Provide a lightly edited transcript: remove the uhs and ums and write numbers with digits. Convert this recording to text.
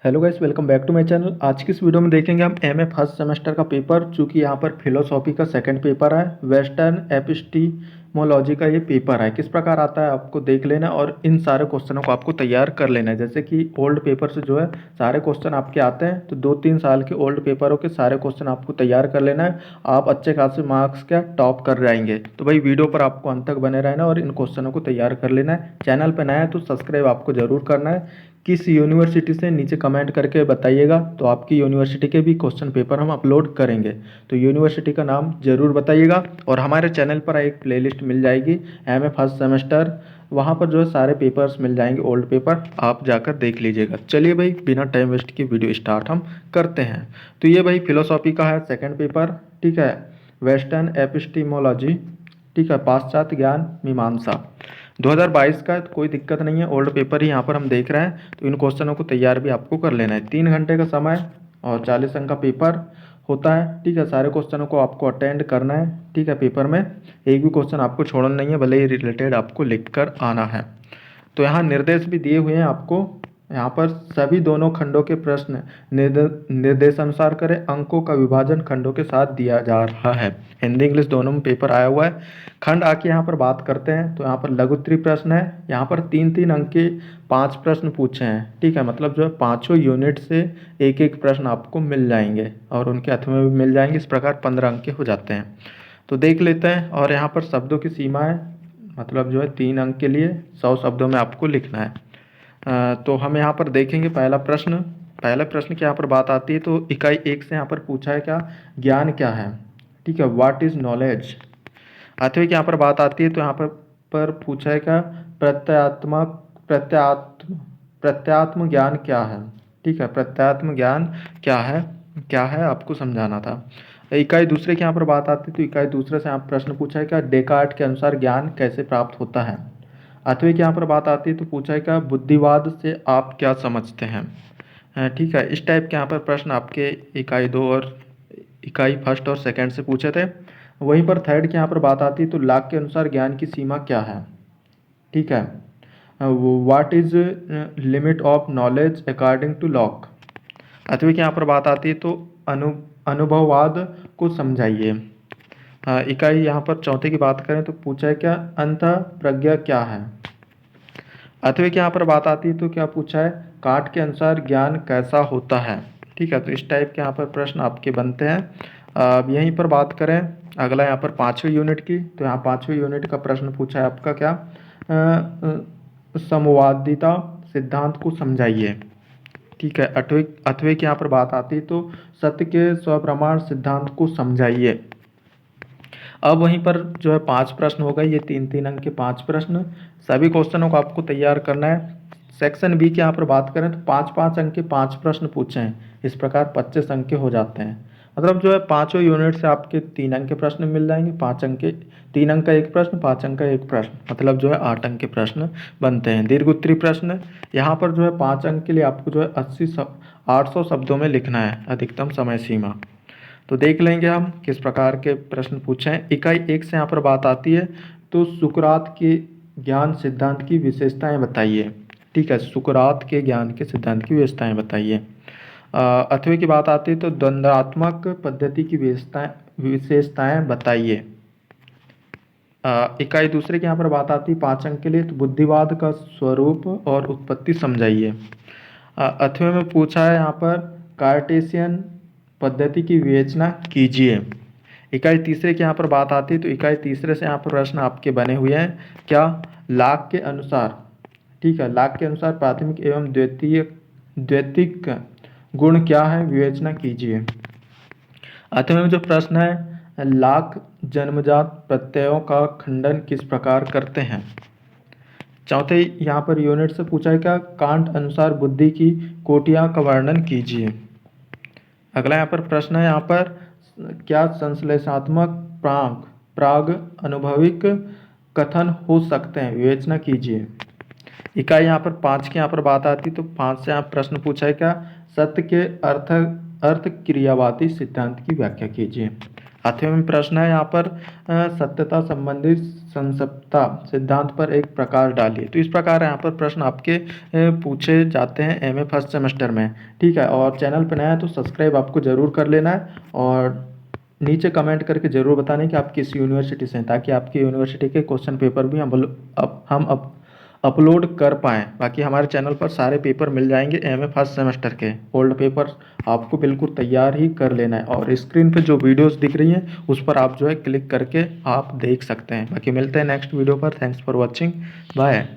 Hello guys, welcome back to my channel. आज की इस वीडियो में देखेंगे हम एमए फर्स्ट सेमेस्टर का पेपर, चूँकि यहाँ पर फिलोसॉफी का सेकंड पेपर है। वेस्टर्न एपिस्टीमोलॉजी का ये पेपर है। किस प्रकार आता है आपको देख लेना है और इन सारे क्वेश्चनों को आपको तैयार कर लेना है। जैसे कि ओल्ड पेपर से जो है सारे क्वेश्चन आपके आते हैं, तो 2-3 साल के ओल्ड पेपरों के सारे क्वेश्चन आपको तैयार कर लेना है। आप अच्छे खासे मार्क्स क्या टॉप कर जाएंगे। तो भाई वीडियो पर आपको अंत तक बने रहना और इन क्वेश्चनों को तैयार कर लेना है। चैनल पर नया है तो सब्सक्राइब आपको ज़रूर करना है। किस यूनिवर्सिटी से नीचे कमेंट करके बताइएगा, तो आपकी यूनिवर्सिटी के भी क्वेश्चन पेपर हम अपलोड करेंगे। तो यूनिवर्सिटी का नाम ज़रूर बताइएगा। और हमारे चैनल पर एक प्लेलिस्ट मिल जाएगी एमए फर्स्ट सेमेस्टर, वहाँ पर जो है सारे पेपर्स मिल जाएंगे, ओल्ड पेपर आप जाकर देख लीजिएगा। चलिए भाई, बिना टाइम वेस्ट की वीडियो स्टार्ट हम करते हैं। तो ये भाई फिलोसॉफी का है सेकेंड पेपर, ठीक है। वेस्टर्न एपिस्टीमोलॉजी, ठीक है, पाश्चात्य ज्ञान मीमांसा 2022 का है। तो कोई दिक्कत नहीं है, ओल्ड पेपर ही यहाँ पर हम देख रहे हैं। तो इन क्वेश्चनों को तैयार भी आपको कर लेना है। 3 घंटे का समय और 40 अंक का पेपर होता है, ठीक है। सारे क्वेश्चनों को आपको अटेंड करना है, ठीक है। पेपर में एक भी क्वेश्चन आपको छोड़ना नहीं है, भले ही रिलेटेड आपको लिख कर आना है। तो यहाँ निर्देश भी दिए हुए हैं आपको। यहाँ पर सभी दोनों खंडों के प्रश्न निर्देशानुसार करें। अंकों का विभाजन खंडों के साथ दिया जा रहा है। हिंदी इंग्लिश दोनों में पेपर आया हुआ है। खंड आके यहाँ पर बात करते हैं, तो यहाँ पर लघुत्तरीय प्रश्न है। यहाँ पर 3-3 अंक के 5 प्रश्न पूछे हैं, ठीक है। मतलब जो है पाँचों यूनिट से एक एक प्रश्न आपको मिल जाएंगे और उनके अर्थ में भी मिल जाएंगे। इस प्रकार 15 अंक के हो जाते हैं। तो देख लेते हैं। और यहाँ पर शब्दों की सीमा है, मतलब जो है 3 अंक के लिए 100 शब्दों में आपको लिखना है। तो हम यहाँ पर देखेंगे पहला प्रश्न की यहाँ पर बात आती है। तो इकाई 1 से यहाँ पर पूछा है क्या, ज्ञान क्या है, ठीक है। What is knowledge. 8वें की यहाँ पर बात आती है, तो यहाँ पर पूछा है क्या, प्रत्यात्मक प्रत्यात्म ज्ञान क्या है, ठीक है। प्रत्यात्म ज्ञान क्या है आपको समझाना था। इकाई दूसरे की यहाँ पर बात आती है, तो इकाई दूसरे से यहाँ प्रश्न पूछा है क्या, डेकार्ट के अनुसार ज्ञान कैसे प्राप्त होता है। 8वें की यहाँ पर बात आती है, तो पूछा है क्या, बुद्धिवाद से आप क्या समझते हैं। ठीक है। इस टाइप के यहाँ पर प्रश्न आपके इकाई 2 और इकाई फर्स्ट और सेकंड से पूछे थे। वहीं पर थर्ड की यहाँ पर बात आती है, तो लाक के अनुसार ज्ञान की सीमा क्या है, ठीक है। What is limit of knowledge according to Locke. 8वें की यहाँ पर बात आती है, तो अनुभववाद को समझाइए। इकाई यहाँ पर चौथे की बात करें, तो पूछा है क्या, अंत प्रज्ञा क्या है। 8वें की यहाँ पर बात आती है, तो क्या पूछा है, काट के अनुसार ज्ञान कैसा होता है, ठीक है। तो इस टाइप के यहाँ पर प्रश्न आपके बनते हैं। अब यहीं पर बात करें अगला यहाँ पर 5वें यूनिट की, तो यहाँ 5वें यूनिट का प्रश्न पूछा है आपका क्या, समवादिता सिद्धांत को समझाइए, ठीक है। 8वें की यहाँ पर बात आती है, तो सत्य के स्वप्रमाण सिद्धांत को समझाइए। अब वहीं पर जो है 5 प्रश्न हो गए, ये 3-3 अंक के 5 प्रश्न। सभी क्वेश्चनों को आपको तैयार करना है। सेक्शन बी की यहाँ पर बात करें, तो 5-5 अंक के 5 प्रश्न पूछे हैं। इस प्रकार 25 अंक के हो जाते हैं। मतलब जो है पाँचों यूनिट से आपके 3 अंक के प्रश्न मिल जाएंगे। 5 अंक के 3 अंक का एक प्रश्न, 5 अंक का एक प्रश्न, मतलब जो है 8 अंक के प्रश्न बनते हैं। दीर्घ उत्तरीय प्रश्न यहाँ पर जो है 5 अंक के लिए आपको जो है 800 शब्दों में लिखना है, अधिकतम समय सीमा। तो देख लेंगे हम किस प्रकार के प्रश्न पूछे हैं। इकाई 1 से यहाँ पर बात आती है, तो सुकरात के ज्ञान सिद्धांत की विशेषताएं बताइए, ठीक है। सुकरात के ज्ञान के सिद्धांत की विशेषताएं बताइए। 8वें की बात आती है, तो द्वंद्वात्मक पद्धति की विशेषताएं बताइए। इकाई दूसरे की यहाँ पर बात आती है 5 अंक के लिए, तो बुद्धिवाद का स्वरूप और उत्पत्ति समझाइए। 8वें में पूछा है यहाँ पर कार्टेशियन पद्धति की विवेचना कीजिए। इकाई तीसरे की यहाँ पर बात आती है, तो इकाई तीसरे से यहाँ पर प्रश्न आपके बने हुए हैं क्या, लाक के अनुसार, ठीक है। लाक के अनुसार प्राथमिक एवं द्वितीयक गुण क्या है, विवेचना कीजिए। 8वें में जो प्रश्न है, लाक जन्मजात प्रत्ययों का खंडन किस प्रकार करते हैं। चौथे यहाँ पर यूनिट से पूछा है क्या, कांट अनुसार बुद्धि की कोटियाँ का वर्णन कीजिए। अगला यहाँ पर प्रश्न है, यहाँ पर क्या संश्लेषणात्मक प्राग अनुभविक कथन हो सकते हैं, विवेचना कीजिए। इकाई यहाँ पर 5 की यहाँ पर बात आती, तो 5 से यहाँ प्रश्न पूछा है क्या, सत्य के अर्थ क्रियावादी सिद्धांत की व्याख्या कीजिए। 8वें में प्रश्न है यहाँ पर सत्यता संबंधित संक्षिप्तता सिद्धांत पर एक प्रकाश डालिए। तो इस प्रकार यहाँ पर प्रश्न आपके पूछे जाते हैं एमए फर्स्ट सेमेस्टर में। ठीक है, और चैनल पर नया है तो सब्सक्राइब आपको ज़रूर कर लेना है और नीचे कमेंट करके ज़रूर बताने कि आप किस यूनिवर्सिटी से हैं, ताकि आपकी यूनिवर्सिटी के क्वेश्चन पेपर भी हम अपलोड कर पाएँ। बाकी हमारे चैनल पर सारे पेपर मिल जाएंगे एमए फर्स्ट सेमेस्टर के। ओल्ड पेपर आपको बिल्कुल तैयार ही कर लेना है और स्क्रीन पे जो वीडियोस दिख रही हैं उस पर आप जो है क्लिक करके आप देख सकते हैं। बाकी मिलते हैं नेक्स्ट वीडियो पर। Thanks for watching, bye.